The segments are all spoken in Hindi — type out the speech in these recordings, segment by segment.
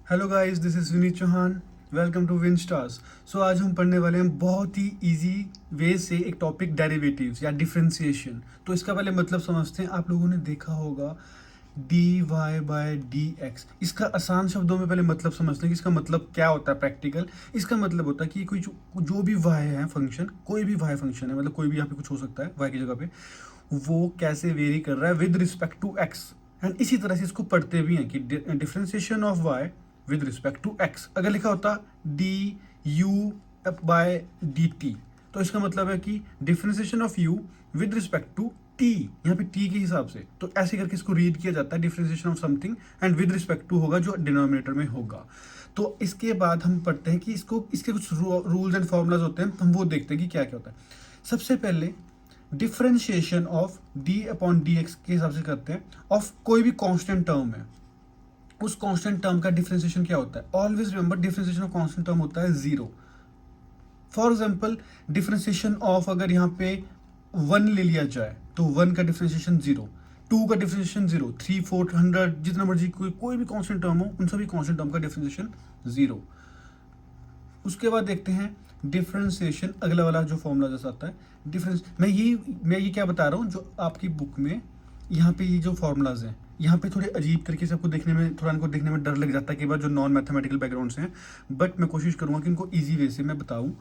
Hello guys, this is Vineet Chauhan. Welcome to win stars. So आज हम पढ़ने वाले हैं बहुत ही इजी वे से एक टॉपिक, डेरिवेटिव्स या डिफरेंशिएशन। तो इसका पहले मतलब समझते हैं। आप लोगों ने देखा होगा D Y by D X. इसका आसान शब्दों में पहले मतलब समझते हैं कि इसका मतलब क्या होता है प्रैक्टिकल। इसका मतलब होता है कि कोई जो भी वाई है फंक्शन, कोई भी वाई फंक्शन है, मतलब कोई भी यहाँ पे कुछ हो सकता है वाई की जगह पे, वो कैसे वेरी कर रहा है with respect to X. And इसी तरह से इसको पढ़ते भी हैं कि differentiation of Y with respect to X. अगर लिखा होता D U by D T, तो इसका मतलब है कि differentiation of U with respect to T, यहाँ पे टी के हिसाब से। तो ऐसे करके इसको रीड किया जाता है, differentiation of something and with respect to होगा जो डिनोमिनेटर में होगा। तो इसके बाद हम पढ़ते हैं कि इसको, इसके कुछ रूल्स एंड फॉर्मूलाज होते हैं, हम वो देखते हैं कि क्या क्या होता है। सबसे पहले differentiation of D upon D x के हिसाब से करते हैं ऑफ कोई भी कांस्टेंट टर्म है, उस कांस्टेंट टर्म का डिफरेंशिएशन क्या होता है। Always remember differentiation of constant term होता है zero. For example differentiation of, अगर यहाँ पे वन ले लिया जाए तो वन का डिफरेंशिएशन जीरो, टू का differentiation zero, three four hundred जितना मर्जी कोई भी कांस्टेंट टर्म हो, उन सभी कांस्टेंट टर्म का डिफरेंशिएशन जीरो। उसके बाद देखते हैं डिफरेंशिएशन, अगला वाला जो फॉर्मूला जैसा आता है डिफरेंस। मैं ये क्या बता रहा हूँ, जो आपकी बुक में यहाँ पे ये जो फॉर्मूलाज हैं, यहाँ पे थोड़े अजीब तरीके से आपको देखने में, थोड़ा इनको देखने में डर लग जाता है कई बार जो नॉन मैथमेटिकल बैकग्राउंड से हैं, बट मैं कोशिश करूँगा कि इनको ईजी वे से मैं बताऊँ।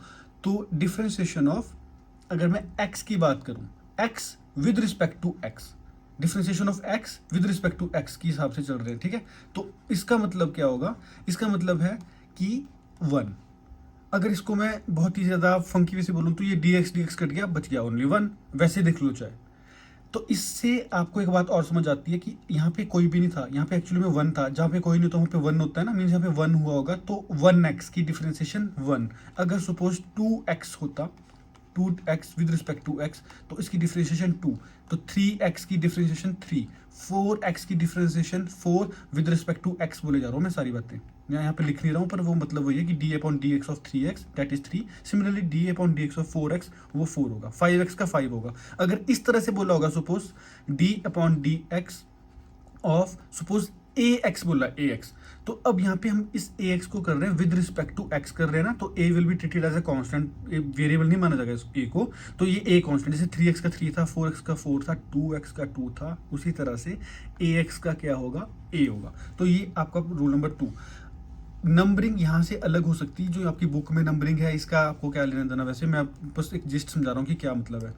तो डिफरेंशिएशन ऑफ, अगर मैं एक्स की बात करूँ, X with respect to X, differentiation of X with respect to X के हिसाब से चल रहे हैं, ठीक है। तो इसका मतलब क्या होगा, इसका मतलब है कि वन। अगर इसको मैं बहुत ही ज़्यादा फंकी वे से बोलूँ तो ये डी एक्स कट गया, बच गया ओनली वन, वैसे देख लो चाहे। तो इससे आपको एक बात और समझ आती है कि यहाँ पे कोई भी नहीं था, यहाँ पे एक्चुअली में वन था। जहाँ पे कोई नहीं तो वहाँ पे वन होता है ना, मीन्स यहाँ पे वन हुआ होगा, तो वन एक्स की डिफरेंशिएशन वन। अगर सपोज टू एक्स होता, two X with respect to X, तो इसकी डिफरेंशिएशन टू। तो थ्री एक्स की डिफरेंशिएशन थ्री, फोर एक्स की differentiation four with respect to X. बोले जा रहा हूँ मैं सारी बातें, मैं यहाँ पे लिख नहीं रहा हूँ, पर वो मतलब वही है कि D upon D x of three x that is three. Similarly D upon D x of four x वो फोर होगा, फाइव एक्स का फाइव होगा। अगर इस तरह से बोला होगा, suppose D upon D x of, suppose A x बोला, ए एक्स, तो अब यहाँ पे हम इस ए एक्स को कर रहे हैं विद रिस्पेक्ट टू एक्स कर रहे हैं ना, तो A will be treated as a constant, variable नहीं माना जाएगा इस ए को। तो ये ए कांस्टेंट, जैसे थ्री एक्स का थ्री था, फोर एक्स का फोर था, टू एक्स का टू था, उसी तरह से ए एक्स का क्या होगा, ए होगा। तो ये आपका रूल नंबर टू। नंबरिंग यहाँ से अलग हो सकती है, जो आपकी बुक में नंबरिंग है इसका आपको क्या लेना देना, वैसे मैं बस एक जिस्ट समझा रहा हूँ कि क्या मतलब है।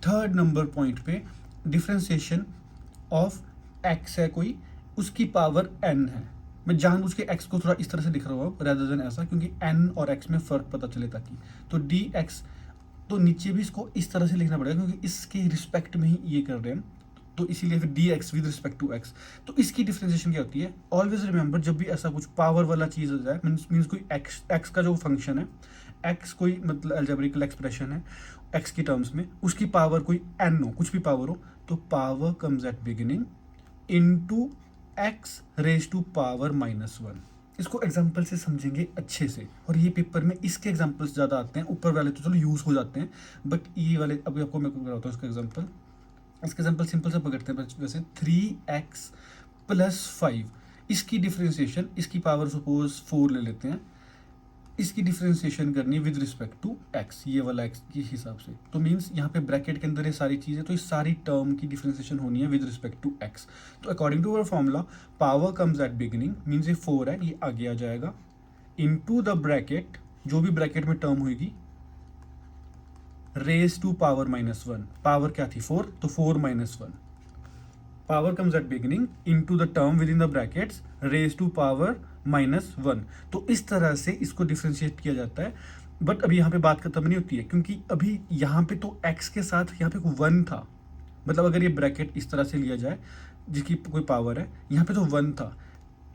थर्ड नंबर पॉइंट पे डिफरेंशिएशन ऑफ एक्स है कोई, उसकी पावर एन है। मैं जानबूझ के एक्स को थोड़ा इस तरह से लिख रहा हूँ रेदर देन ऐसा, क्योंकि एन और एक्स में फ़र्क पता चले ताकि। तो डी एक्स, तो नीचे भी इसको इस तरह से लिखना पड़ेगा क्योंकि इसके रिस्पेक्ट में ही ये कर रहे हैं, तो इसीलिए फिर D X with respect to X. तो इसकी डिफरेंशिएशन क्या होती है, ऑलवेज रिमेंबर जब भी ऐसा कुछ पावर वाला चीज़ हो जाए, मीन्स कोई एक्स का जो फंक्शन है, एक्स कोई मतलब अलजेब्रिकल एक्सप्रेशन है एक्स की टर्म्स में, उसकी पावर कोई एन हो, कुछ भी पावर हो, तो power comes at beginning into X raise to power minus one. इसको एग्जाम्पल से समझेंगे अच्छे से, और ये पेपर में इसके एग्जाम्पल्स ज़्यादा आते हैं, ऊपर वाले तो चलो यूज़ हो जाते हैं, बट ये वाले अभी आपको मैं कराता हूँ इसका एग्जाम्पल। इसका एग्जाम्पल सिंपल सा पकड़ते हैं वैसे, थ्री एक्स प्लस फाइव, इसकी डिफरेंशिएशन, इसकी पावर सपोज फोर ले लेते हैं, इसकी डिफरेंशिएशन करनी है विद रिस्पेक्ट टू एक्स, ये वाला एक्स के हिसाब से। तो मीन्स यहाँ पे ब्रैकेट के अंदर ये सारी चीज़ें, तो इस सारी टर्म की डिफरेंशिएशन होनी है विद रिस्पेक्ट टू एक्स। तो according to our formula, power comes at beginning, means ये फोर है, ये आगे आ जाएगा, इनटू द ब्रैकेट, जो भी ब्रैकेट में टर्म होगी, raise to power minus one. Power क्या थी, फोर, तो four minus one. Power comes at beginning into the term with in the brackets raise to power minus one. तो इस तरह से इसको डिफ्रेंशिएट किया जाता है। बट अभी यहाँ पे बात खत्म नहीं होती है, क्योंकि अभी यहाँ पे तो x के साथ यहाँ पे वन था, मतलब अगर ये ब्रैकेट इस तरह से लिया जाए जिसकी कोई पावर है, यहाँ पे तो वन था,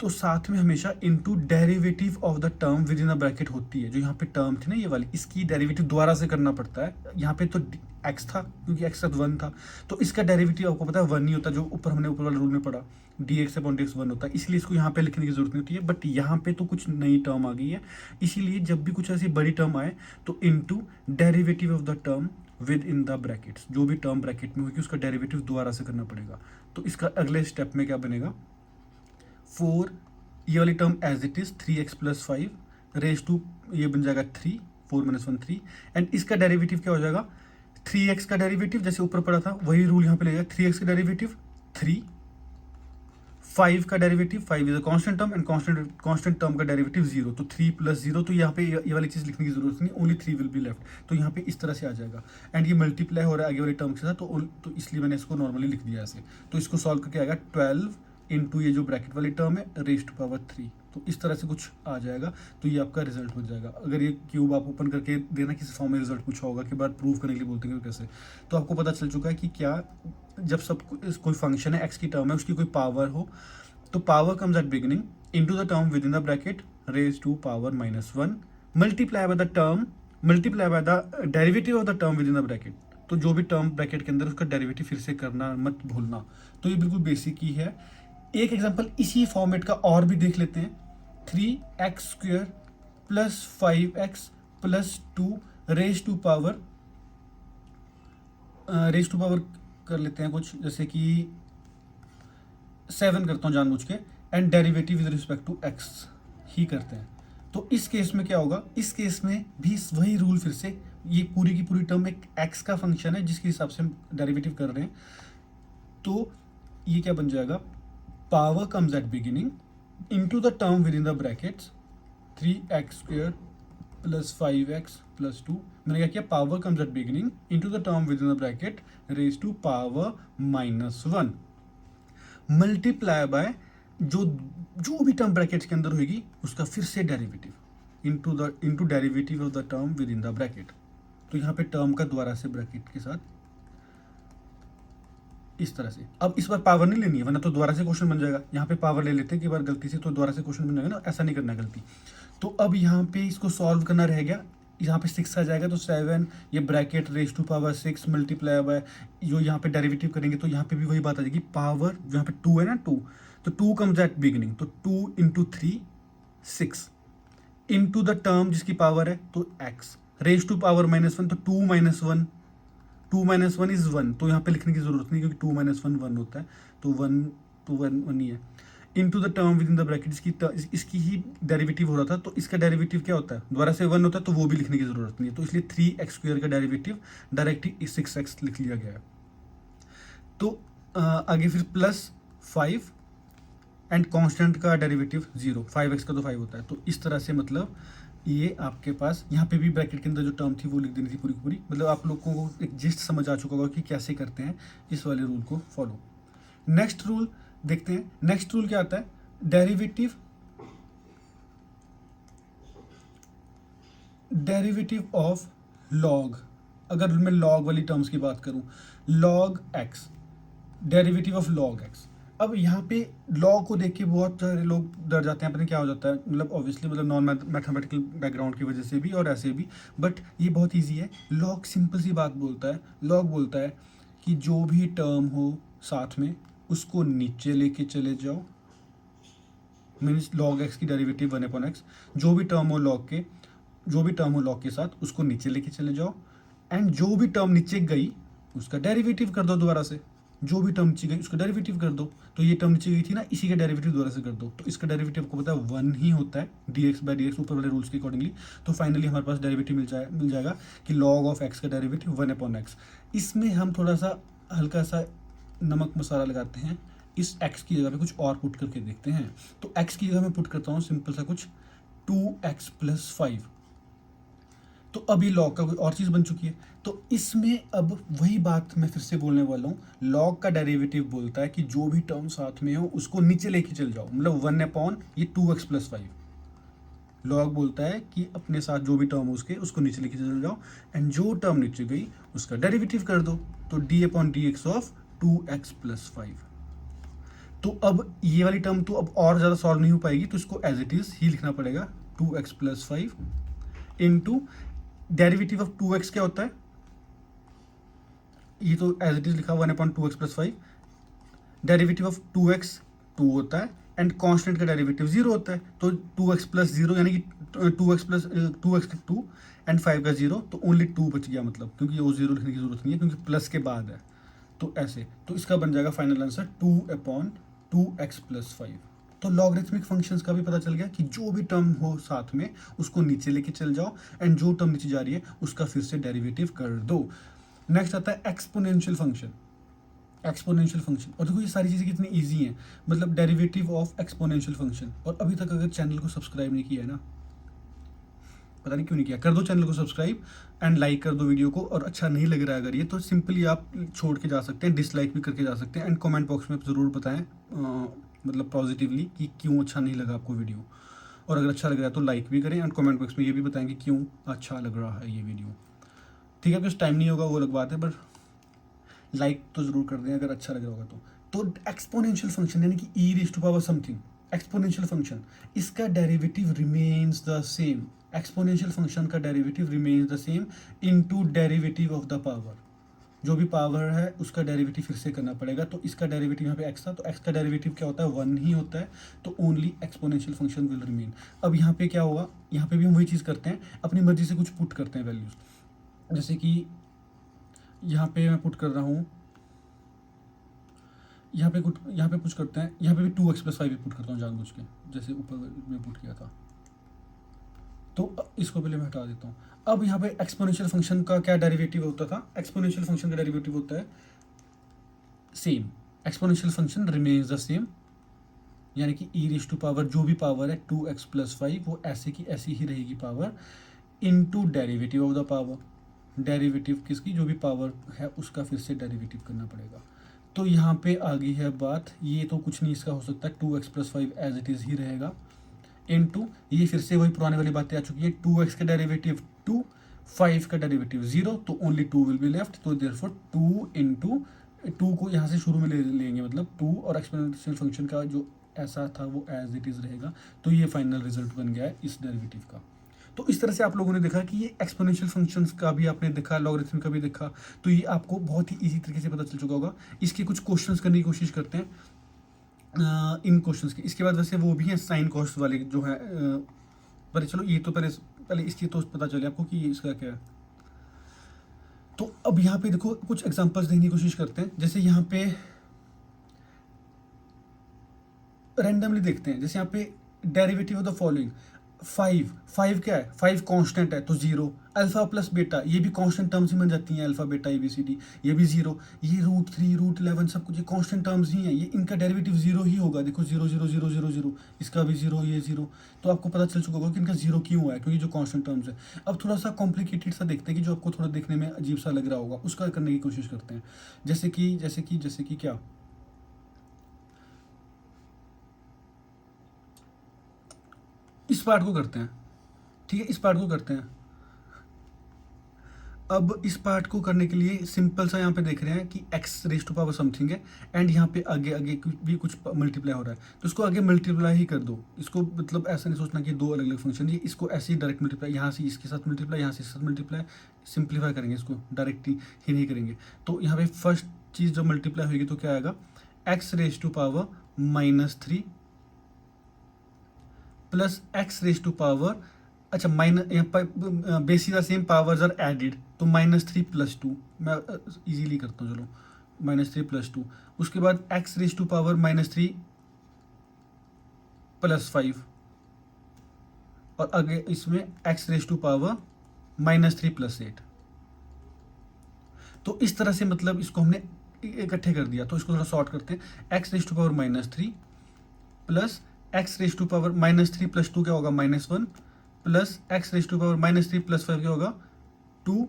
तो साथ में हमेशा into derivative of the term with in the bracket होती है। जो यहाँ पे टर्म थी ना ये वाली, इसकी डेरिवेटिव दोबारा से करना पड़ता है। यहाँ पे तो एक्स था क्योंकि एक्स साथ वन था, तो इसका डेरिवेटिव आपको पता है वन ही होता, जो ऊपर हमने ऊपर वाले रूल में पढ़ा, D x upon D x one होता है, इसलिए इसको यहाँ पे लिखने की जरूरत नहीं होती है। बट यहाँ पे तो कुछ नई टर्म आ गई है, इसीलिए जब भी कुछ ऐसी बड़ी टर्म आए तो into derivative of the term with in the brackets, जो भी टर्म ब्रैकेट में होगी उसका डेरिवेटिव दोबारा से करना पड़ेगा। तो इसका अगले स्टेप में क्या बनेगा, फोर ये वाली term as it is 3x plus 5 raise to, ये बन जाएगा 3, 4 माइनस 1 3, एंड इसका डेरिवेटिव क्या हो जाएगा, 3x का डेरिवेटिव जैसे ऊपर पड़ा था वही रूल यहाँ पे लगेगा, 3x का डेरिवेटिव 3, 5 का derivative 5 is a constant term and constant term का डेरिवेटिव 0, तो 3 प्लस 0, तो यहाँ पे ये वाली चीज़ लिखने की जरूरत नहीं, ओनली 3 विल बी लेफ्ट, तो यहाँ पे इस तरह से आ जाएगा। एंड ये मल्टीप्लाई हो रहा है आगे वाली टर्म के साथ, तो इसलिए मैंने इसको नॉर्मली लिख दिया ऐसे। तो इसको सॉल्व करके आएगा 12 इंटू ये जो ब्रैकेट वाली टर्म है रेज टू पावर 3, तो इस तरह से कुछ आ जाएगा। तो ये आपका रिजल्ट हो जाएगा। अगर ये क्यूब आप ओपन करके देना किसी फॉर्म में रिजल्ट पूछा होगा कि बार प्रूव करने के लिए बोलते हैं कैसे, तो आपको पता चल चुका है कि क्या जब सब कोई फंक्शन है एक्स की टर्म है उसकी कोई पावर हो, तो power comes at beginning into the term with in the bracket raise to power -1 multiply by the term, multiply by the derivative of the term with in the bracket. तो जो भी टर्म ब्रैकेट के अंदर उसका डेरिवेटिव फिर से करना मत भूलना। तो ये बिल्कुल बेसिक ही है। एक एग्जांपल इसी फॉर्मेट का और भी देख लेते हैं। 3x² plus 5x plus 2 raise to power कर लेते हैं कुछ, जैसे कि 7 करता हूँ जानबूझ के, and derivative with respect to x ही करते हैं। तो इस केस में क्या होगा, इस केस में भी वही रूल फिर से, ये पूरी की पूरी टर्म एक x का फंक्शन है जिसके हिसाब से हम डेरिवेटिव कर रहे हैं। तो ये क्या बन जाएगा, power comes at beginning into the term with in the brackets 3x² plus 5x plus 2, मैंने क्या किया, power comes at beginning into the term with in the bracket raise to power -1 multiply by जो भी टर्म ब्रैकेट्स के अंदर होगी उसका फिर से derivative into derivative of the term with in the bracket. तो यहाँ पे टर्म का दोबारा से ब्रैकेट के साथ इस तरह से। अब इस बार पावर नहीं लेनी है वरना तो दोबारा से क्वेश्चन बन जाएगा। यहाँ पे पावर ले लेते हैं कि बार गलती से तो दोबारा से क्वेश्चन बन जाएगा ना, ऐसा नहीं करना गलती। तो अब यहाँ पे इसको सॉल्व करना रह गया, यहाँ पे 6 आ जाएगा, तो 7 ये bracket raise to power 6 multiply by जो यहाँ पे डेरिवेटिव करेंगे तो यहाँ पे भी वही बात आ जाएगी, पावर यहाँ पे 2 है ना, 2, तो 2 कम्स एट बिगिनिंग, तो 2 इंटू 3 6 इंटू द टर्म जिसकी पावर है तो x रेज टू पावर -1, तो 2 माइनस 1 इज 1, तो यहाँ पे लिखने की जरूरत नहीं क्योंकि 2 माइनस 1 1 होता है, तो 1 ही है। Into the term with in the bracket, इसकी ही डेरिवेटिव हो रहा था, तो इसका डेरिवेटिव क्या होता है, दोबारा से 1 होता है, तो वो भी लिखने की जरूरत नहीं है। तो इसलिए 3x² का डेरिवेटिव डायरेक्ट ही 6x लिख लिया गया है। तो आगे फिर प्लस 5 एंड कांस्टेंट का डेरिवेटिव 0, 5x का तो 5 होता है। तो इस तरह से मतलब ये आपके पास यहाँ पे भी ब्रैकेट के अंदर जो टर्म थी वो लिख देनी थी पूरी की पूरी। मतलब आप लोगों को एक जिस्ट समझ आ चुका होगा कि कैसे करते हैं इस वाले रूल को फॉलो। नेक्स्ट रूल देखते हैं। नेक्स्ट रूल क्या आता है, डेरिवेटिव ऑफ लॉग। अगर मैं लॉग वाली टर्म्स की बात करूं, log x, derivative of log x। अब यहाँ पे लॉग को देख के बहुत सारे लोग डर जाते हैं, पता नहीं क्या हो जाता है, मतलब ऑब्वियसली मतलब नॉन मैथमेटिकल बैकग्राउंड की वजह से भी और ऐसे भी, बट ये बहुत इजी है। लॉग सिंपल सी बात बोलता है, लॉग बोलता है कि जो भी टर्म हो साथ में उसको नीचे लेके चले जाओ, मीन्स लॉग एक्स की डेरिवेटिव 1/x, जो भी टर्म हो लॉग के साथ उसको नीचे लेके चले जाओ, एंड जो भी टर्म नीचे गई उसका डेरिवेटिव कर दो दोबारा से, जो भी टर्म नीचे गई उसका डेरिवेटिव कर दो। तो ये टर्म नीचे गई थी ना, इसी का डेरिवेटिव दोबारा से कर दो, तो इसका डेरिवेटिव आपको पता है 1 ही होता है, dx/dx ऊपर वाले रूल्स के अकॉर्डिंगली। तो फाइनली हमारे पास डेरिवेटिव मिल जाएगा कि log ऑफ x का डेरिवेटिव 1/x। इसमें हम थोड़ा सा हल्का सा नमक मसाला लगाते हैं, इस x की जगह पे कुछ और पुट करके देखते हैं। तो x की जगह मैं पुट करता हूँ सिंपल सा कुछ 2x + 5, तो अभी लॉग का कोई और चीज़ बन चुकी है। तो इसमें अब वही बात मैं फिर से बोलने वाला हूँ, लॉग का डेरिवेटिव बोलता है कि जो भी टर्म साथ में हो उसको नीचे लेके चल जाओ, मतलब 1 ये 2x + 5। लॉग बोलता है कि अपने साथ जो भी टर्म हो उसको नीचे लेके चल जाओ, एंड जो टर्म नीचे गई उसका डेरिवेटिव कर दो, तो d/dx ऑफ 2x + 5। तो अब ये वाली टर्म तो अब और ज़्यादा सॉल्व नहीं हो पाएगी, तो इसको एज इट इज़ ही लिखना पड़ेगा, 2x + 5 into derivative of 2x क्या होता है, ये तो एज इट इज लिखा 1/2x + 5, डेरिवेटिव ऑफ 2x 2 होता है, एंड कांस्टेंट का डेरिवेटिव 0 होता है, तो 2x + 0 यानी कि 2x का 2 एंड 5 का 0, तो ओनली 2 बच गया, मतलब क्योंकि वो 0 लिखने की जरूरत नहीं है क्योंकि प्लस के बाद है। तो ऐसे, तो इसका बन जाएगा फाइनल आंसर 2/2x + 5। तो लॉगरिथमिक फंक्शंस का भी पता चल गया कि जो भी टर्म हो साथ में उसको नीचे लेके चल जाओ, एंड जो टर्म नीचे जा रही है उसका फिर से डेरिवेटिव कर दो। नेक्स्ट आता है एक्सपोनेंशियल फंक्शन। एक्सपोनेंशियल फंक्शन, और देखो ये सारी चीज़ें कितनी इजी हैं, मतलब डेरिवेटिव ऑफ एक्सपोनेंशियल फंक्शन। और अभी तक अगर चैनल को सब्सक्राइब नहीं किया है ना, पता नहीं क्यों नहीं किया, कर दो चैनल को सब्सक्राइब एंड लाइक कर दो वीडियो को। और अच्छा नहीं लग रहा है अगर ये, तो सिंपली आप छोड़ के जा सकते हैं, डिसलाइक भी करके जा सकते हैं, एंड कमेंट बॉक्स में ज़रूर बताएं मतलब पॉजिटिवली कि क्यों अच्छा नहीं लगा आपको वीडियो। और अगर अच्छा लग रहा है तो लाइक भी करें, एंड कमेंट बॉक्स में ये भी बताएं कि क्यों अच्छा लग रहा है ये वीडियो। ठीक है, कुछ टाइम नहीं होगा वो अलग बात है, पर लाइक तो ज़रूर कर दें अगर अच्छा लग रहा होगा तो एक्सपोनेंशियल फंक्शन यानी कि e raise to power something, exponential function, इसका derivative remains the same. Exponential function का derivative remains the same into derivative of the power. जो भी पावर है उसका डेरिवेटिव फिर से करना पड़ेगा। तो इसका डेरिवेटिव यहाँ पे एक्स था, तो एक्स का डेरिवेटिव क्या होता है, 1 ही होता है। तो only exponential function will remain. अब यहाँ पे क्या होगा, यहाँ पे भी हम वही चीज़ करते हैं, अपनी मर्जी से कुछ पुट करते हैं वैल्यूज़। जैसे कि यहाँ पे मैं पुट कर रहा हूँ, यहाँ पे पुट करते हैं, यहाँ पे भी 2x+5 भी पुट करता हूँ जानबूझ के, जैसे ऊपर में पुट किया था। तो इसको पहले मैं हटा देता हूँ। अब यहाँ पे एक्सपोनेंशियल फंक्शन का क्या डेरिवेटिव होता था, एक्सपोनेंशियल फंक्शन का डेरिवेटिव होता है same, exponential function remains the same, यानी कि ई रेज़ टू पावर जो भी पावर है 2x+5 वो ऐसे की ऐसी ही रहेगी power, into derivative of the power. Derivative किसकी, जो भी पावर है उसका फिर से डेरिवेटिव करना पड़ेगा। तो यहाँ पे आ गई है बात, ये तो कुछ नहीं इसका हो सकता, 2x+5 एज इट इज़ ही रहेगा, इनटू ये फिर से वही पुराने वाली बातें आ चुकी है, 2x का डेरिवेटिव 2, 5 का डेरिवेटिव 0, तो ओनली 2 विल बी लेफ्ट। तो देयरफॉर 2 इंटू 2 को यहाँ से शुरू में ले लेंगे, मतलब 2, और एक्सपोनेंशियल फंक्शन का जो ऐसा था वो एज इट इज़ रहेगा। तो ये फाइनल रिजल्ट बन गया है इस डेरिवेटिव का। तो इस तरह से आप लोगों ने देखा कि ये एक्सपोनेंशियल फंक्शंस का भी आपने देखा, लॉगरिथम का भी देखा, तो ये आपको बहुत ही इजी तरीके से पता चल चुका होगा। इसके कुछ क्वेश्चंस करने की कोशिश करते हैं इन क्वेश्चंस के। इसके बाद वैसे वो भी हैं साइन कॉस्ट वाले जो है, पर चलो ये तो पहले इसकी तो पता चले आपको कि इसका क्या है। तो अब यहाँ पे देखो कुछ एग्जांपल्स देखने की कोशिश करते हैं। जैसे यहाँ पे रैंडमली देखते हैं, जैसे यहाँ पे डेरिवेटिव ऑफ द फॉलोइंग, 5 क्या है, 5 कांस्टेंट है तो 0, अल्फा प्लस बीटा ये भी कांस्टेंट टर्म्स ही बन जाती हैं, अल्फा बीटा ABCD ये भी 0, ये √3 √11 सब कुछ ये कांस्टेंट टर्म्स ही हैं, ये इनका डेरिवेटिव 0 ही होगा। देखो 0 0 0 0 0, इसका भी 0, ये 0। तो आपको पता चल चुका होगा कि इनका 0 क्यों हुआ है, क्योंकि जो कांस्टेंट टर्म्स है। अब थोड़ा सा कॉम्प्लिकेटेड सा देखते हैं कि जो आपको थोड़ा देखने में अजीब सा लग रहा होगा उसका करने की कोशिश करते हैं। जैसे कि क्या, इस पार्ट को करते हैं, ठीक है, इस पार्ट को करते हैं। अब इस पार्ट को करने के लिए सिंपल सा यहाँ पे देख रहे हैं कि x raise to power something है, एंड यहाँ पे आगे भी कुछ मल्टीप्लाई हो रहा है, तो इसको आगे मल्टीप्लाई ही कर दो। इसको मतलब ऐसा नहीं सोचना कि दो अलग अलग फंक्शन है, इसको ऐसे ही डायरेक्ट मल्टीप्लाई, यहाँ से इसके साथ मल्टीप्लाई, यहाँ से इसके साथ मल्टीप्लाई, सिंप्लीफाई करेंगे, इसको डायरेक्ट ही नहीं करेंगे। तो यहाँ पे फर्स्ट चीज़ जब मल्टीप्लाई होगी तो क्या आएगा, x raise to power -3 plus x raise to power, अच्छा माइनस, यहाँ पर basic same powers are added, तो -3 + 2 मैं इजीली करता हूँ, चलो -3 + 2। उसके बाद x रेज़ टू पावर -3 + 5, और आगे इसमें x रेज़ टू पावर -3 + 8। तो इस तरह से मतलब इसको हमने इकट्ठे कर दिया। तो इसको थोड़ा शॉर्ट करते हैं, x raise to power -3 plus x raise to power -3 + 2 क्या होगा, -1, plus x raise to power -3 + 5 क्या होगा 2,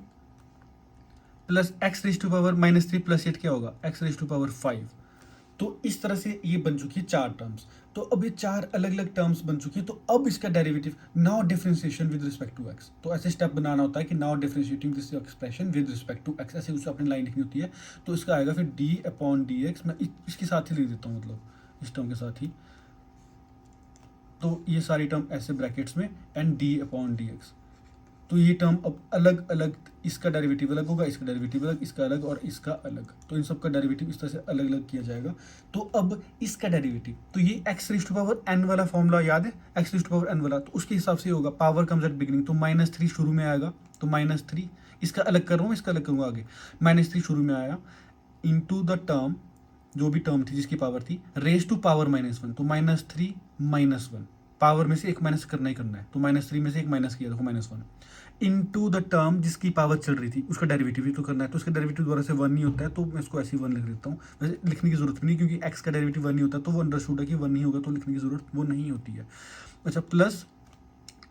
plus x raise to power -3 + 8 क्या होगा x रेज़ टू पावर 5। तो इस तरह से ये बन चुकी है 4 टर्म्स। तो अब ये 4 अलग अलग टर्म्स बन चुकी है। तो अब इसका derivative, now differentiation with respect to x। तो ऐसे स्टेप बनाना होता है कि now differentiating this expression with respect to x, ऐसे उसको अपनी लाइन लिखनी होती है। तो इसका आएगा फिर d/dx, मैं इसके साथ ही लिख देता हूँ, मतलब इस टर्म के साथ ही। तो ये सारी टर्म ऐसे ब्रैकेट्स में, एंड d/dx। तो ये टर्म अब अलग अलग, इसका डेरिवेटिव अलग होगा, इसका डेरिवेटिव अलग, इसका अलग और इसका अलग। तो इन सब का डेरिवेटिव इस तरह से अलग अलग किया जाएगा। तो अब इसका डेरिवेटिव, तो ये x raise to power n वाला फॉर्मूला याद है, x raise to power n वाला, तो उसके हिसाब से होगा पावर कम्स एट बिगिनिंग। तो -3 शुरू में आएगा, तो -3 इसका अलग कर रहा हूँ, इसका अलग करूँगा आगे। -3 शुरू में आया, इंटू द टर्म जो भी टर्म थी जिसकी पावर थी, रेज टू पावर -1, तो -3 -1, पावर में से एक माइनस करना ही करना है, तो -3 में से एक माइनस किया, देखो -1 इनटू द टर्म जिसकी पावर चल रही थी उसका डेरिवेटिव भी तो करना है, तो उसका डेरिवेटिव दोबारा से 1 नहीं होता है, तो मैं इसको ऐसे ही 1 लिख देता हूँ। वैसे लिखने की जरूरत नहीं, क्योंकि x का डेरिवेटिव 1 नहीं होता, तो वो अंडरस्टूड है कि 1 नहीं होगा, तो लिखने की जरूरत वो नहीं होती है। अच्छा, plus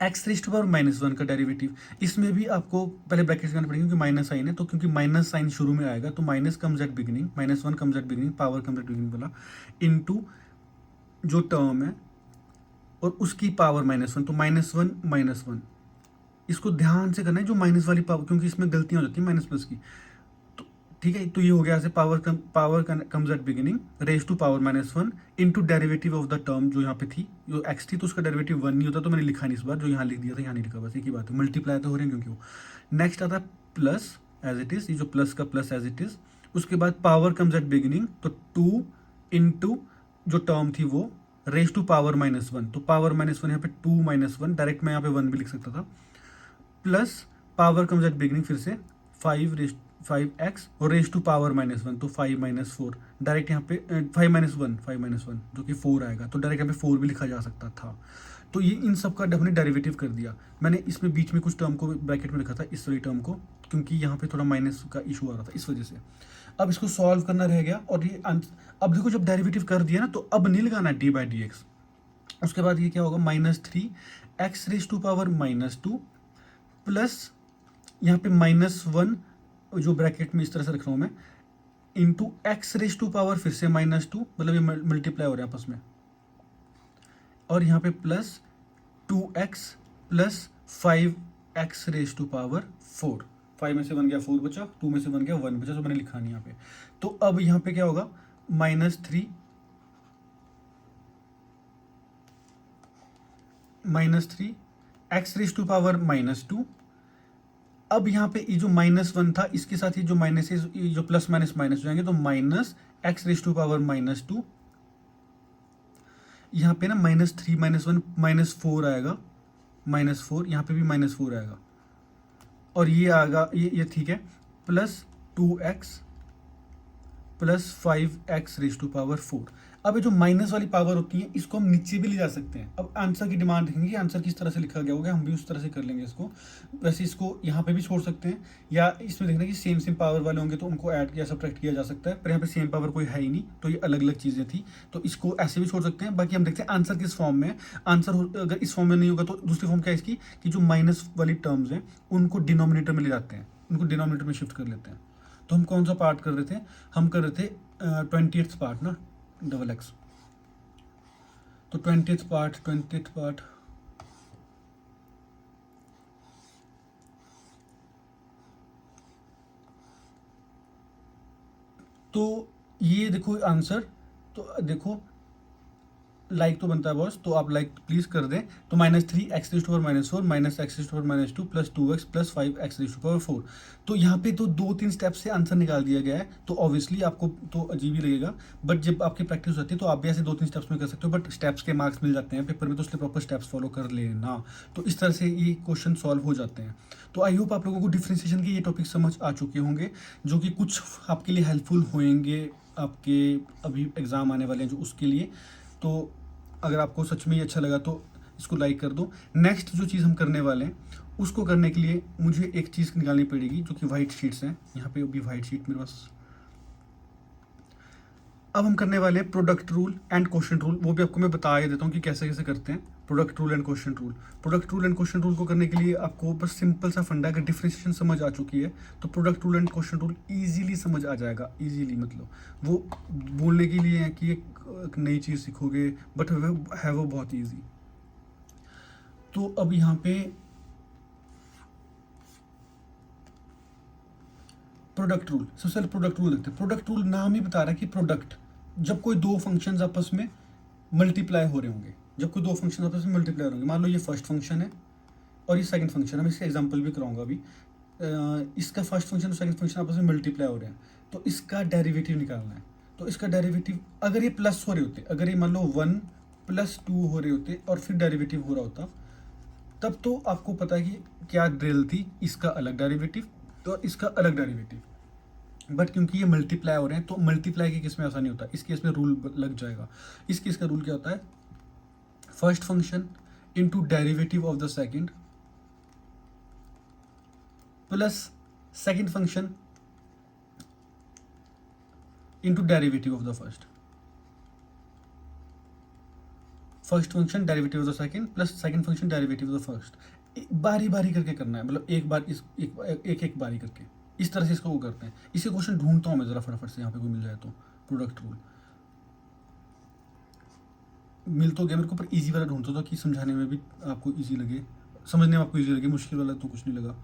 x raise to power -1 का डेरिवेटिव, इसमें भी आपको पहले ब्रैकेट लगाना पड़ेगा क्योंकि माइनस साइन है, तो क्योंकि माइनस साइन शुरू में आएगा तो minus comes at beginning, -1 comes at beginning, power comes at beginning वाला, इनटू जो टर्म है और उसकी पावर -1, तो -1 -1, इसको ध्यान से करना है जो माइनस वाली पावर, क्योंकि इसमें गलतियां हो जाती हैं माइनस प्लस की। तो ठीक है, तो ये हो गया ऐसे power comes at beginning raise to power -1 into derivative of the term जो यहाँ पे थी, जो x थी, तो उसका डेरिवेटिव 1 नहीं होता, तो मैंने लिखा नहीं इस बार, जो यहाँ लिख दिया था यहाँ नहीं लिखा, बस एक ही बात है, मल्टीप्लाई तो हो रहे हैं क्योंकि वो। नेक्स्ट आता है प्लस एज इट इज, ये जो प्लस का प्लस एज इट इज, उसके बाद पावर कम्स एट बिगिनिंग, तो 2 इंटू जो टर्म थी वो रेज टू पावर -1, तो पावर -1 यहाँ पे 2 -1, डायरेक्ट मैं यहाँ पे 1 भी लिख सकता था, plus power comes at beginning फिर से 5x और रेज टू पावर -1, तो 5 -4, डायरेक्ट यहाँ पे 5 -1 जो कि 4 आएगा, तो डायरेक्ट यहाँ पे 4 भी लिखा जा सकता था। तो ये इन सब का हमने डेरिवेटिव कर दिया। मैंने इसमें बीच में कुछ टर्म को ब्रैकेट में लिखा था, इस वाली टर्म को, क्योंकि यहाँ पे थोड़ा माइनस का इशू आ रहा था इस वजह से। अब इसको सॉल्व करना रह गया, और ये अब देखो जब डेरिवेटिव कर दिया ना, तो अब नहीं लगाना d/dx। उसके बाद ये क्या होगा, -3x raise to power -2 plus यहाँ पे -1 जो ब्रैकेट में इस तरह से रख रहा हूँ मैं, into x raise to power फिर से -2, मतलब ये मल्टीप्लाई हो रहे हैं आपस में, और यहाँ पे plus 2x plus 5x raise to power 4, 5 में से 1 गया 4 बचा, 2 में से 1 गया 1 बचा, तो मैंने लिखा नहीं यहाँ पे। तो अब यहाँ पे क्या होगा, -3 x रेज टू पावर -2। अब यहाँ पे ये जो -1 था, इसके साथ ये जो माइनस है, ये जो प्लस माइनस माइनस हो जाएंगे, तो -x रेज टू पावर -2, यहाँ पे ना -3 -1 -4 आएगा, -4, यहाँ पे भी -4 आएगा, और ये आएगा, ये ठीक है, plus 2x plus 5x raise to power 4। अब ये जो माइनस वाली पावर होती है, इसको हम नीचे भी ले जा सकते हैं। अब आंसर की डिमांड देखेंगे कि आंसर किस तरह से लिखा गया होगा, हम भी उस तरह से कर लेंगे इसको। वैसे इसको यहाँ पे भी छोड़ सकते हैं, या इसमें देखना कि सेम पावर वाले होंगे तो उनको ऐड या सब्ट्रैक्ट किया जा सकता है, पर यहाँ पे सेम पावर कोई है ही नहीं, तो ये अलग अलग चीज़ें थी, तो इसको ऐसे भी छोड़ सकते हैं। बाकी हम देखते हैं आंसर किस फॉर्म में। आंसर अगर इस फॉर्म में नहीं होगा तो दूसरी फॉर्म क्या है इसकी, कि जो माइनस वाली टर्म्स हैं उनको डिनोमिनेटर में ले जाते हैं, उनको डिनोमिनेटर में शिफ्ट कर लेते हैं। तो हम कौन सा पार्ट कर रहे थे, हम कर रहे थे 20th पार्ट ना, XX, तो 20th पार्ट तो ये देखो आंसर, तो देखो लाइक तो बनता है बॉस, तो आप लाइक प्लीज कर दें। तो -3x raise to power -4 -x raise to power -2 plus 2x plus 5x raise to power 4। तो यहाँ पे तो 2-3 स्टेप से आंसर निकाल दिया गया है, तो ऑब्वियसली आपको तो अजीब ही लगेगा, बट जब आपकी प्रैक्टिस होती है तो आप भी ऐसे 2-3 स्टेप्स में कर सकते हो, बट स्टेप्स के मार्क्स मिल जाते हैं पेपर में, तो इसलिए प्रॉपर स्टेप्स फॉलो कर लेना। तो इस तरह से ये क्वेश्चन सॉल्व हो जाते हैं। तो आई होप आप लोगों को डिफ्रेंसिएशन के ये टॉपिक समझ आ चुके होंगे, जो कि कुछ आपके लिए हेल्पफुल होंगे आपके अभी एग्जाम आने वाले हैं जो उसके लिए। तो अगर आपको सच में ही अच्छा लगा तो इसको लाइक कर दो। नेक्स्ट जो चीज़ हम करने वाले हैं, उसको करने के लिए मुझे एक चीज़ निकालनी पड़ेगी, जो कि वाइट शीट्स हैं। यहाँ पे अभी वाइट शीट मेरे पास। अब हम करने वाले हैं product rule and quotient rule. वो भी आपको मैं बता ही देता हूँ कि कैसे कैसे करते हैं product rule and quotient rule. Product rule and quotient rule को करने के लिए आपको बस सिंपल सा फंडा, अगर डिफरेंशिएशन समझ आ चुकी है तो product rule and quotient rule easily समझ आ जाएगा। ईजिली मतलब वो बोलने के लिए है कि एक नई चीज़ सीखोगे, बट है वो बहुत ईजी। तो अब यहाँ पे प्रोडक्ट रूल, सबसे पहले प्रोडक्ट रूल देखते हैं। प्रोडक्ट रूल नाम ही बता रहा है कि प्रोडक्ट, जब कोई दो फंक्शंस आपस में मल्टीप्लाई हो रहे होंगे, जब कोई दो फंक्शन आपस में मल्टीप्लाई हो रहे होंगे, मान लो ये फर्स्ट फंक्शन है और ये सेकंड फंक्शन है, मैं इसका एग्जांपल भी कराऊंगा अभी। इसका फर्स्ट फंक्शन और सेकंड फंक्शन आपस में मल्टीप्लाई हो रहे हैं, तो इसका डेरिवेटिव निकालना है। तो इसका डेरिवेटिव, अगर ये प्लस हो रहे होते, अगर ये मान लो 1 + 2 हो रहे होते और फिर डेरिवेटिव हो रहा होता, तब तो आपको पता है कि क्या ड्रिल थी, इसका अलग डेरिवेटिव तो इसका अलग डेरिवेटिव। बट क्योंकि ये मल्टीप्लाई हो रहे हैं तो मल्टीप्लाई के केस में ऐसा नहीं होता, इस केस में रूल लग जाएगा। इस केस का रूल क्या होता है, first function into derivative of the second plus second function into derivative of the first. First function derivative of the second plus second function derivative of the first. बारी बारी करके करना है, मतलब एक बार इस एक बारी करके, इस तरह से इसको वो करते हैं। इसी क्वेश्चन ढूंढता हूँ मैं जरा फटाफट से, यहाँ पे कोई मिल जाए तो। प्रोडक्ट रूल मिल तो गया मेरे को, पर इजी वाला ढूंढता था कि समझाने में भी आपको इजी लगे, समझने में आपको इजी लगे। मुश्किल वाला तो कुछ नहीं लगा,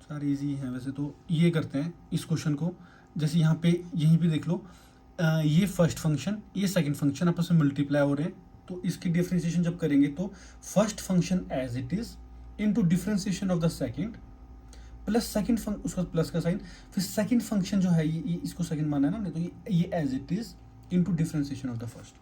सारे इजी हैं वैसे तो। ये करते हैं इस क्वेश्चन को, जैसे यहाँ पे यहीं पे देख लो, ये फर्स्ट फंक्शन ये सेकंड फंक्शन आपस में मल्टीप्लाई हो रहे हैं, तो इसकी डिफरेंशिएशन जब करेंगे तो first function as it is into differentiation of the second plus second function, उसका प्लस का साइन, फिर सेकंड फंक्शन जो है ये इसको सेकंड माना है ना, नहीं तो ये as it is into differentiation of the first.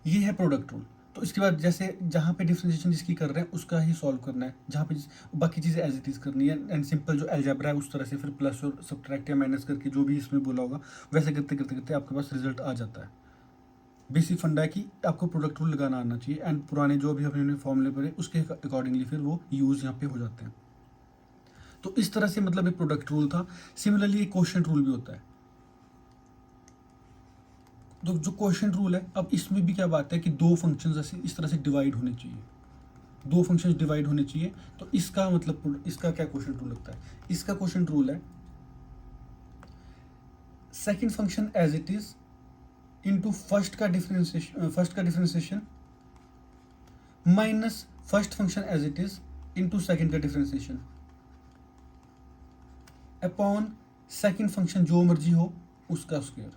ये है प्रोडक्ट रूल। तो इसके बाद जैसे जहाँ पे डिफरेंशिएशन जिसकी कर रहे हैं उसका ही सॉल्व करना है, जहाँ पे बाकी चीज़ें एज इट इज़ करनी है। एंड सिंपल जो अलजेब्रा है उस तरह से फिर प्लस और सब्ट्रैक्ट या माइनस करके जो भी इसमें बोला होगा वैसे करते करते करते आपके पास रिजल्ट आ जाता है। बेसिक फंडा है कि आपको प्रोडक्ट रूल लगाना आना चाहिए, एंड पुराने जो भी अपने फॉर्मूले पढ़े उसके अकॉर्डिंगली फिर वो यूज़ यहाँ पे हो जाते हैं। तो इस तरह से मतलब एक प्रोडक्ट रूल था। सिमिलरली एक क्वोशिएंट रूल भी होता है। तो जो क्वोशिएंट रूल है, अब इसमें भी क्या बात है कि दो फंक्शंस ऐसे इस तरह से डिवाइड होने चाहिए, दो फंक्शंस डिवाइड होने चाहिए। तो इसका मतलब इसका क्या क्वोशिएंट रूल लगता है, इसका क्वोशिएंट रूल है second function as it is into first का differentiation minus first function as it is into second का डिफरेंशिएशन अपॉन सेकंड फंक्शन जो मर्जी हो उसका स्क्वायर।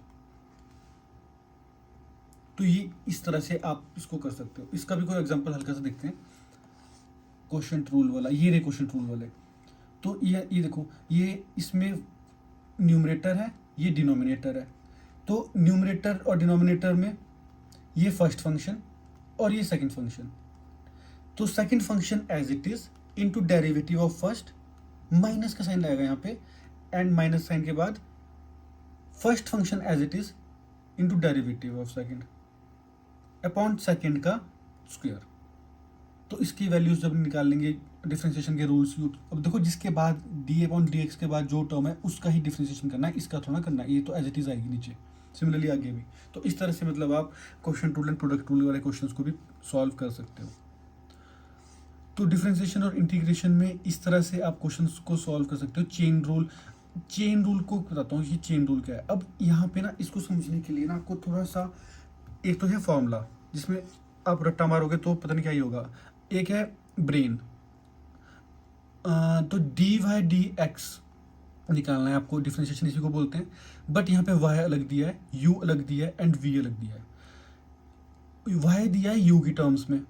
तो ये इस तरह से आप इसको कर सकते हो। इसका भी कोई एग्जांपल हल्का सा देखते हैं, क्वोशिएंट रूल वाला। ये रे क्वोशिएंट रूल वाले, तो ये देखो, ये इसमें न्यूमरेटर है, ये डिनोमिनेटर है। तो न्यूमरेटर और डिनोमिनेटर में ये फर्स्ट फंक्शन और ये सेकंड फंक्शन, तो second function as it is into derivative of first, minus का साइन लगेगा यहाँ पे, एंड माइनस साइन के बाद first function as it is into derivative of second upon second का स्क्वायर। तो इसकी वैल्यूज जब निकाल लेंगे डिफरेंशिएशन के रूल्स यूज। अब देखो, जिसके बाद डी अपॉन डी एक्स के बाद जो टर्म है उसका ही डिफरेंशिएशन करना है, इसका थोड़ा करना है। ये तो एज इट इज आएगी नीचे, सिमिलरली आगे भी। तो इस तरह से मतलब आप quotient rule and product rule वाले क्वेश्चंस को भी सॉल्व कर सकते हो। तो डिफरेंशिएशन और इंटीग्रेशन में इस तरह से आप क्वेश्चंस को सॉल्व कर सकते हो। चेन रूल को बताता हूँ, ये चेन रूल क्या है। अब यहाँ पे ना इसको समझने के लिए ना आपको थोड़ा सा, एक तो है फॉर्मूला जिसमें आप रट्टा मारोगे तो पता नहीं क्या ही होगा, एक है ब्रेन। तो डी वाई डी एक्स निकालना है आपको, डिफरेंशिएशन इसी को बोलते हैं। बट यहाँ पे वाई अलग दिया है, यू अलग दिया है, एंड वी अलग दिया है। वाई दिया है यू की टर्म्स में,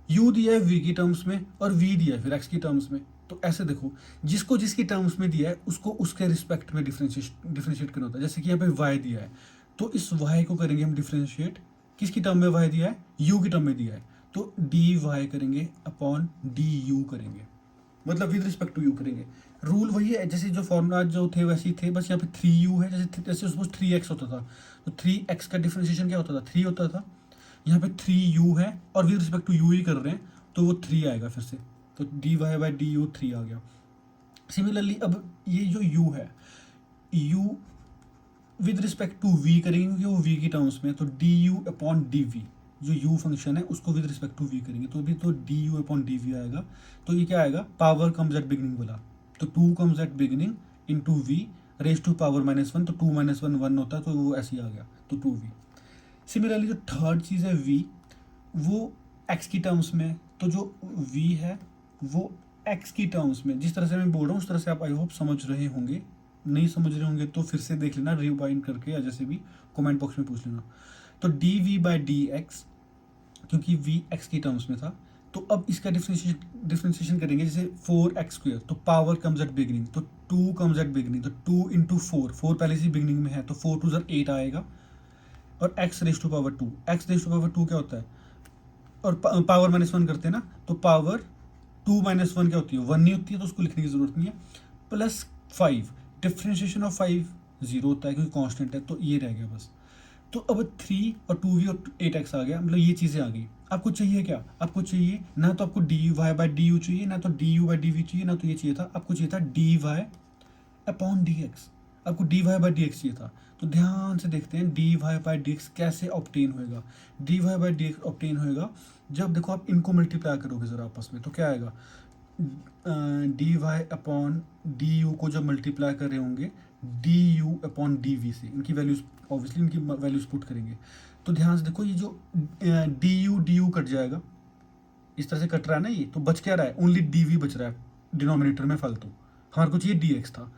यू दिया है वी की टर्म्स में, और वी दिया है फिर एक्स की टर्म्स में। तो ऐसे देखो, जिसको जिसकी टर्म्स में दिया है उसको उसके रिस्पेक्ट में डिफरेंशिएट करना होता है। जैसे कि यहाँ पे वाई दिया है, तो इस वाई को करेंगे हम डिफरेंशिएट, किसकी टर्म में वाई दिया है, यू की टर्म में दिया है, तो डी वाई करेंगे अपॉन डी यू करेंगे, मतलब विद रिस्पेक्ट टू यू करेंगे। रूल वही है, जैसे जो फॉर्मूला जो थे वैसे ही थे, बस यहाँ पे 3u है। जैसे सपोज 3x होता था, तो 3x का डिफरेंशिएशन क्या होता था, 3 होता था। यहाँ पे 3u है और विद रिस्पेक्ट टू u ही कर रहे हैं, तो वो 3 आएगा फिर से। तो dy बाई डी यू 3 आ गया। सिमिलरली अब ये जो u है, u with respect to v करेंगे क्योंकि वो v की टर्म्स में, तो du अपॉन dv, जो u फंक्शन है उसको विद रिस्पेक्ट टू v करेंगे, तो भी तो du अपॉन dv आएगा। तो ये क्या आएगा, पावर कम्स एट बिगिनिंग वाला, तो 2 comes at beginning into v raise to power -1, तो 2 - 1 1 होता है, तो वो ऐसे ही आ गया, तो 2v। सिमिलरली जो थर्ड चीज़ है v, वो x की टर्म्स में, तो जो v है वो x की टर्म्स में। जिस तरह से मैं बोल रहा हूँ उस तरह से आप आई होप समझ रहे होंगे। नहीं समझ रहे होंगे तो फिर से देख लेना रिवाइंड करके, या जैसे भी कमेंट बॉक्स में पूछ लेना। तो डी बाई डी एक्स, क्योंकि v x की टर्म्स में था, तो अब इसका डिफरेंशिएशन करेंगे। जैसे 4x², तो पावर कम्स एट बिगिनिंग, तो 2 कम्स एट बिगिनिंग, तो 2 इंटू 4 पहले से बिगिनिंग में है, तो 4 2 8 आएगा, और x raise to power 2, x raise to power 2 क्या होता है, और पावर -1 करते हैं ना, तो पावर 2 माइनस 1 क्या होती है, 1 नहीं होती है, तो उसको लिखने की जरूरत नहीं है। प्लस 5, डिफ्रेंशिएशन ऑफ 5 0 होता है क्योंकि कांस्टेंट है, तो ये रह गया बस। तो अब 3 और 2v और 8x आ गया, मतलब ये चीज़ें आ गई। आपको चाहिए क्या, आपको चाहिए ना तो आपको D Y by D U चाहिए, ना तो D U by D V चाहिए, ना तो ये चाहिए था, आपको चाहिए था D Y upon D X. आपको D Y by D X चाहिए था। तो ध्यान से देखते हैं D Y by D X कैसे ऑब्टेन होएगा। D Y by D X obtain होएगा जब देखो आप इनको मल्टीप्लाई करोगे ज़रा आपस में, तो क्या आएगा, d Y upon d u को जब मल्टीप्लाई कर रहे होंगे d u upon d v से, इनकी वैल्यूज ऑब्वियसली इनकी वैल्यूज पुट करेंगे। तो ध्यान से देखो ये जो डी यू कट जाएगा, इस तरह से कट रहा है ना ये, तो बच क्या रहा है, ओनली डी वी बच रहा है डिनोमिनेटर में फालतू। हमारे को चाहिए डी एक्स था,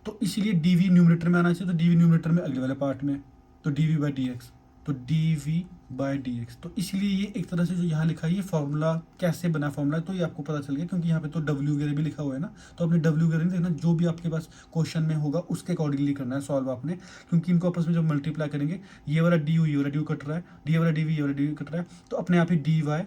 तो इसीलिए डी वी न्यूमिनेटर में आना चाहिए, तो डी वी न्यूमिनेटर में अगले वाले पार्ट में, तो D V by D X, तो D V by D X. तो इसलिए ये एक तरह से जो यहाँ लिखा है ये फॉर्मूला कैसे बना फॉर्मूला, तो ये आपको पता चल गया क्योंकि यहाँ पे तो डब्ल्यू वगैरह भी लिखा हुआ है ना, तो अपने डब्ल्यू वगैरह नहीं देखना, जो भी आपके पास क्वेश्चन में होगा उसके अकॉर्डिंगली करना है सॉल्व आपने, क्योंकि इनको आपस में जब मल्टीप्लाई करेंगे ये वाला डी यू ये वाला डी यू कट रहा है, डी वाला डी वी ये वाला डी यू कट रहा है, तो अपने आप ही D Y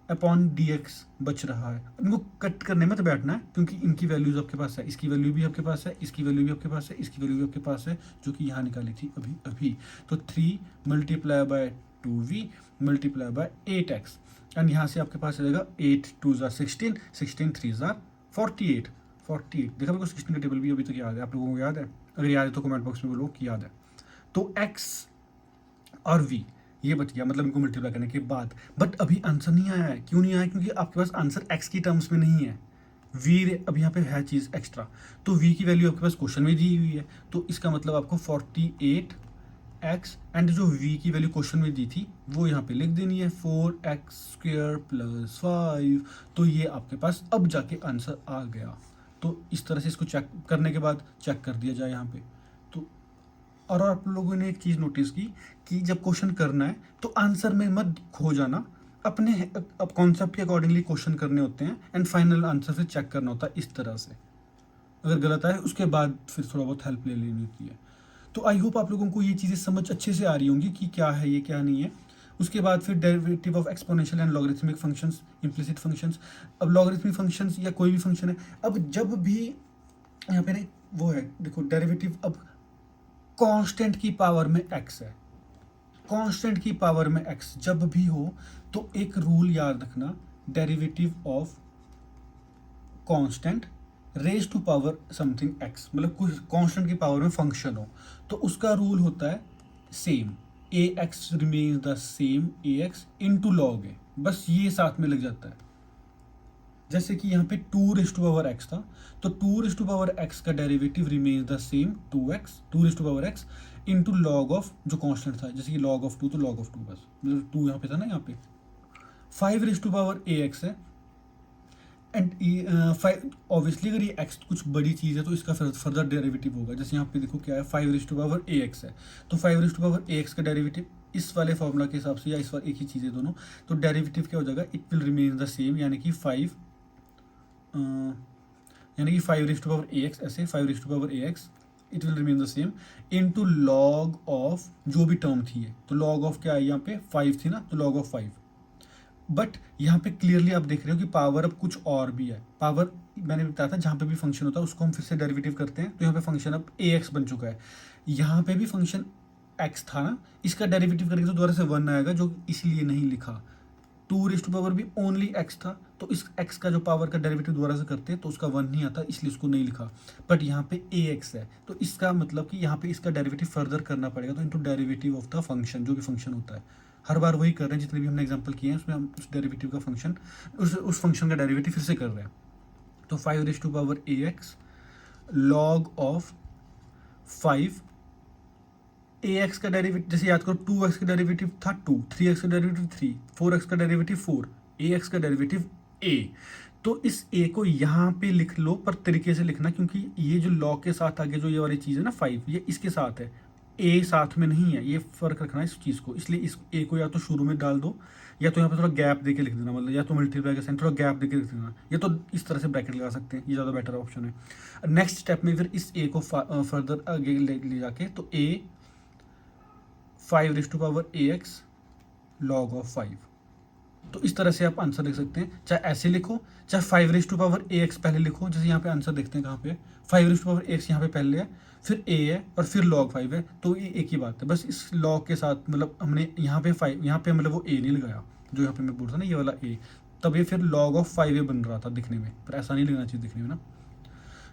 upon D X बच रहा है। इनको कट करने में तो बैठना है क्योंकि इनकी वैल्यूज आपके पास है, इसकी वैल्यू भी आपके पास है, इसकी वैल्यू भी आपके पास है, इसकी वैल्यू भी आपके पास है, जो कि यहाँ निकाली थी अभी अभी। तो 3 multiply by 2v multiply by 8x, and यहाँ से आपके पास रहेगा 8 2 16, 16 3 48, 48। देखा मेरे को 16 का टेबल भी अभी तक याद है, आप लोगों को याद है? अगर याद है तो कमेंट बॉक्स में बोलो कि याद है। तो x और v ये बच गया, मतलब इनको मल्टीप्लाई करने के बाद। बट अभी आंसर नहीं आया है, क्यों नहीं आया? क्योंकि आपके पास आंसर x की टर्म्स में नहीं है, v अब यहाँ पे है चीज़ एक्स्ट्रा, तो v की वैल्यू आपके पास क्वेश्चन में दी हुई है, तो इसका मतलब आपको 48x एंड जो v की वैल्यू क्वेश्चन में दी थी वो यहाँ पे लिख देनी है 4x² + 5। तो ये आपके पास अब जाके आंसर आ गया। तो इस तरह से इसको चेक करने के बाद चेक कर दिया जाए यहाँ पे। तो और आप लोगों ने एक चीज़ नोटिस की कि जब क्वेश्चन करना है तो आंसर में मत खो जाना, अपने अब कॉन्सेप्ट के अकॉर्डिंगली क्वेश्चन करने होते हैं एंड फाइनल आंसर फिर चेक करना होता है इस तरह से। अगर गलत आए उसके बाद फिर थोड़ा बहुत हेल्प ले लेनी होती है। तो आई होप आप लोगों को ये चीज़ें समझ अच्छे से आ रही होंगी कि क्या है ये क्या नहीं है। उसके बाद फिर derivative of exponential and logarithmic functions, implicit functions. अब लॉगरिथमिक फंक्शंस या कोई भी फंक्शन है, अब जब भी यहाँ पे ना वो है देखो डेरिवेटिव, अब कांस्टेंट की पावर में x है, कांस्टेंट की पावर में x जब भी हो तो एक रूल याद रखना, derivative of constant raise to power something x, मतलब कुछ कांस्टेंट की पावर में फंक्शन हो तो उसका रूल होता है same, ax remains the same ax into log a, बस ये साथ में लग जाता है। जैसे कि यहाँ पे 2⁻x था, तो 2⁻x का derivative remains the same 2x into log of जो कांस्टेंट था, जैसे कि log of 2 तो log of 2, बस मतलब 2 यहाँ पे था ना, यहाँ पे 5⁻ax है एंड ऑब्वियसली अगर ये x कुछ बड़ी चीज़ है तो इसका फर्दर डेरिवेटिव होगा। जैसे यहाँ पे देखो क्या है 5⁻ax है, तो 5⁻ax का डेरिवेटिव इस वाले फॉर्मूला के हिसाब से या इस वाले एक ही चीज़ है दोनों, तो डेरिवेटिव क्या हो जाएगा, it will remain the same, यानी कि 5⁻ax ऐसे 5⁻ax it will remain the same into log of जो भी टर्म थी है, तो लॉग ऑफ क्या है यहाँ पे 5 थी ना, तो लॉग ऑफ 5। बट यहाँ पे क्लियरली आप देख रहे हो कि पावर अब कुछ और भी है। पावर मैंने बताया था जहाँ पे भी फंक्शन होता है उसको हम फिर से डेरिवेटिव करते हैं, तो यहाँ पे फंक्शन अब ax बन चुका है। यहाँ पे भी फंक्शन x था ना, इसका डेरिवेटिव करेंगे तो दोबारा से 1 आएगा, जो इसलिए नहीं लिखा। 2 भी ओनली x था, तो इस x का जो पावर का डेरिवेटिव दोबारा से करते हैं तो उसका 1 नहीं आता, इसलिए उसको नहीं लिखा। बट यहाँ पे ax है, तो इसका मतलब कि यहाँ पे इसका डेरिवेटिव फर्दर करना पड़ेगा, तो into derivative of the function, जो भी फंक्शन होता है हर बार वही कर रहे हैं, जितने भी हमने एग्जांपल किए हैं उसमें हम उस डेरिवेटिव का फंक्शन उस फंक्शन का डेरिवेटिव फिर से कर रहे हैं। तो 5⁻ax लॉग ऑफ 5 ax का डेरिवेटिव, जैसे याद करो 2x का डेरिवेटिव था 2, 3x का डेरिवेटिव 3, 4x का डेरिवेटिव 4, ax का डेरिवेटिव a। तो इस a को यहाँ पे लिख लो, पर तरीके से लिखना, क्योंकि ये जो लॉग के साथ आगे जो ये वाली चीज़ है ना 5, ये इसके साथ है, a साथ में नहीं है, ये फर्क रखना है इस चीज़ को। इसलिए इस a को या तो शुरू में डाल दो, या तो यहाँ पे थोड़ा गैप देके लिख देना, मतलब या तो मल्टीप्लाई के साइन थोड़ा गैप देके लिख देना, या तो इस तरह से ब्रैकेट लगा सकते हैं, ये ज़्यादा बेटर ऑप्शन है। नेक्स्ट स्टेप में फिर इस a को फर्दर आगे ले जाके, तो a 5⁻ax log of 5, तो इस तरह से आप आंसर लिख सकते हैं, चाहे ऐसे लिखो, चाहे 5 raised to power ax पहले लिखो, जैसे यहाँ पे आंसर देखते हैं कहाँ पे 5 raised to power ax यहाँ पे पहले है, फिर a है और फिर log 5 है, तो ये एक ही बात है, बस इस log के साथ मतलब हमने यहाँ पे 5 यहाँ पे मतलब वो a नहीं लगाया, जो यहाँ पे मैं बोल रहा था ना ये वाला a, तब ये फिर log of 5a बन रहा था दिखने में, पर ऐसा नहीं लिखना चाहिए दिखने में ना।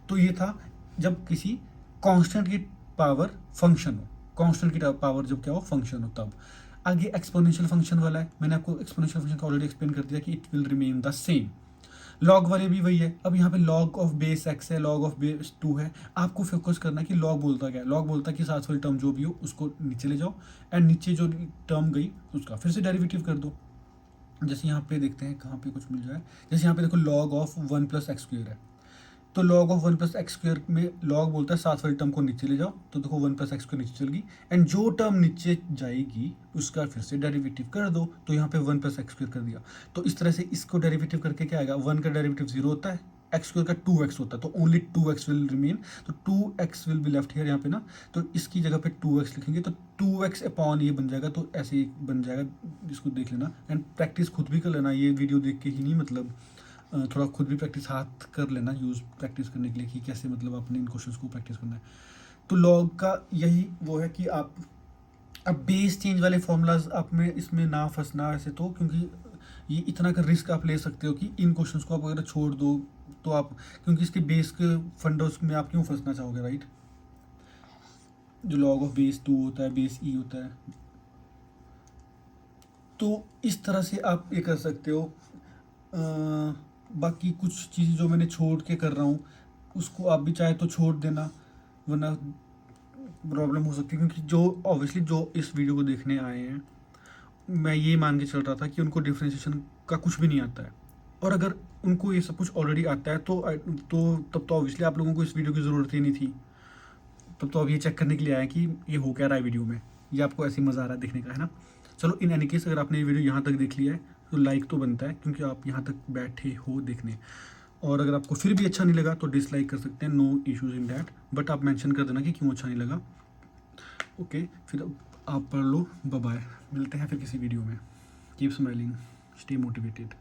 तो ये था जब किसी कांस्टेंट की पावर फंक्शन हो, कांस्टेंट की पावर जब क्या हो फंक्शन हो तब। आगे एक्सपोनेंशियल फंक्शन वाला है, मैंने आपको एक्सपोनेंशियल फंक्शन का ऑलरेडी एक्सप्लेन कर दिया कि it will remain the same. Log वाले भी वही है, अब यहाँ पे लॉग ऑफ बेस एक्स है, लॉग ऑफ बेस 2 है, आपको फोकस करना है कि लॉग बोलता क्या है। लॉग बोलता है कि साथ वाली टर्म जो भी हो उसको नीचे ले जाओ, एंड नीचे जो टर्म गई उसका फिर से डेरिवेटिव कर दो। जैसे यहाँ पे देखते हैं कहाँ पे कुछ मिल जाए, जैसे यहाँ पे देखो लॉग ऑफ 1 + x² है, तो log ऑफ 1 + x² में log बोलता है साथ वाली टर्म को नीचे ले जाओ, तो देखो 1 + x² नीचे चल गई, एंड जो टर्म नीचे जाएगी उसका फिर से डेरिवेटिव कर दो, तो यहाँ पे 1 + x² कर दिया। तो इस तरह से इसको डेरिवेटिव करके क्या आएगा, 1 का डेरिवेटिव 0 होता है, x² का 2x होता है, तो ओनली 2x विल रिमेन, तो 2x will be left here यहाँ पे ना, तो इसकी जगह पे 2x लिखेंगे, तो 2x अपॉन ये बन जाएगा, तो ऐसे ही बन जाएगा, इसको देख लेना एंड प्रैक्टिस खुद भी कर लेना, ये वीडियो देख के ही नहीं, मतलब थोड़ा खुद भी प्रैक्टिस हाथ कर लेना यूज़ प्रैक्टिस करने के लिए कि कैसे मतलब अपने इन क्वेश्चंस को प्रैक्टिस करना है। तो लॉग का यही वो है कि आप अब बेस चेंज वाले फॉर्मूलाज आप में इसमें ना फंसना वैसे तो, क्योंकि ये इतना का रिस्क आप ले सकते हो कि इन क्वेश्चंस को आप अगर छोड़ दो तो आप, क्योंकि इसके बेस के फंडोस में आप क्यों फंसना चाहोगे, राइट। जो लॉग ऑफ बेस 2 होता है, बेस ई होता है, तो इस तरह से आप ये कर सकते हो। बाकी कुछ चीज़ें जो मैंने छोड़ के कर रहा हूँ उसको आप भी चाहे तो छोड़ देना, वरना प्रॉब्लम हो सकती है, क्योंकि जो ऑब्वियसली जो इस वीडियो को देखने आए हैं, मैं ये मान के चल रहा था कि उनको डिफ्रेंशिएशन का कुछ भी नहीं आता है, और अगर उनको ये सब कुछ ऑलरेडी आता है तो तब तो ऑब्वियसली आप लोगों को इस वीडियो की ज़रूरत ही नहीं थी, तब तो अब ये चेक करने के लिए आया कि ये हो क्या रहा है वीडियो में, ये आपको ऐसे मज़ा आ रहा है देखने का, है ना। चलो इन एनी केस अगर आपने ये वीडियो यहाँ तक देख लिया है तो लाइक तो बनता है, क्योंकि आप यहाँ तक बैठे हो देखने, और अगर आपको फिर भी अच्छा नहीं लगा तो डिसलाइक कर सकते हैं, no issues in that, but आप मेंशन कर देना कि क्यों अच्छा नहीं लगा। ओके, फिर आप पढ़ लो, बाय बाय, मिलते हैं फिर किसी वीडियो में। Keep smiling, stay motivated.